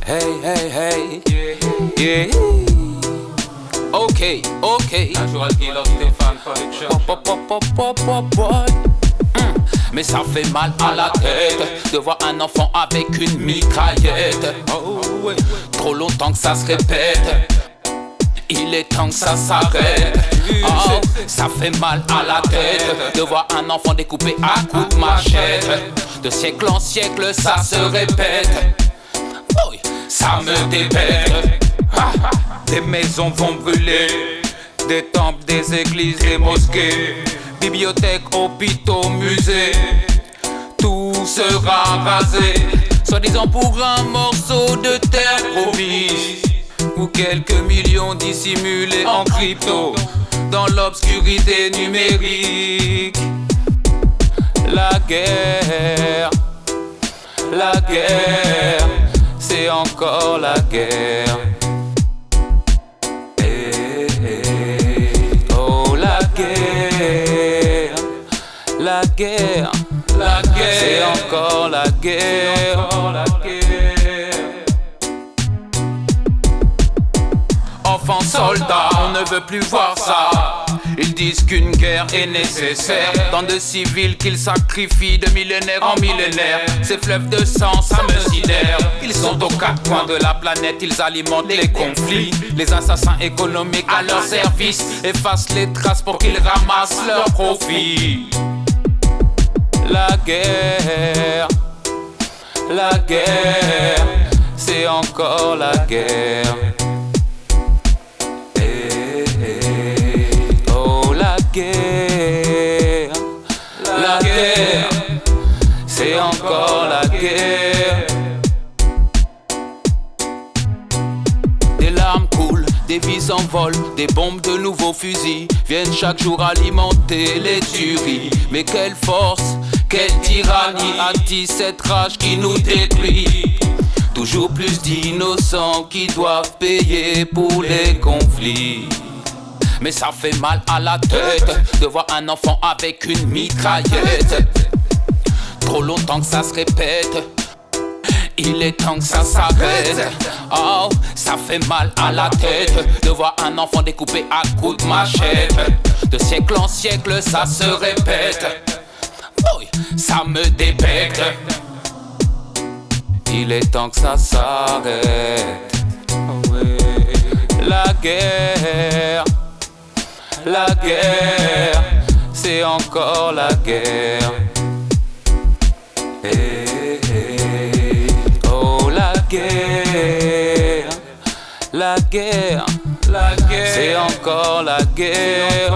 Hey, hey, hey, yeah. Ok. Natural Killer Stéphane Production. Mais ça fait mal à la tête de voir un enfant avec une mitraillette. Trop longtemps que ça se répète. Il est temps que ça s'arrête. Oh, ça fait mal à la tête de voir un enfant découpé à coups de machette. De siècle en siècle ça se répète. Oh, ça me débête. Des maisons vont brûler, des temples, des églises, des mosquées, bibliothèques, hôpitaux, musées. Tout sera rasé, soi-disant pour un morceau de terre promise, ou quelques millions dissimulés en crypto dans l'obscurité numérique. La guerre, c'est encore la guerre. Oh la guerre, c'est encore la guerre. Enfants soldats, on ne veut plus voir ça. Ils disent qu'une guerre est nécessaire. Tant de civils qu'ils sacrifient de millénaire en millénaire. Ces fleuves de sang, ça me sidère. Ils sont aux quatre coins de la planète, ils alimentent les conflits. Les assassins économiques à leur service effacent les traces pour qu'ils ramassent leurs profits. La guerre, c'est encore la guerre. Oh la guerre, c'est encore la guerre. Des larmes coulent, des vies s'envolent, des bombes de nouveaux fusils viennent chaque jour alimenter les tueries. Mais quelle force, quelle tyrannie attise cette rage qui nous détruit. Toujours plus d'innocents qui doivent payer pour les conflits. Mais ça fait mal à la tête de voir un enfant avec une mitraillette. Trop longtemps que ça se répète. Il est temps que ça s'arrête. Oh, ça fait mal à la tête de voir un enfant découpé à coups de machette. De siècle en siècle ça se répète. Oh, ça me débecte. Il est temps que ça s'arrête. La guerre, c'est encore la guerre. Oh la guerre, c'est encore la guerre.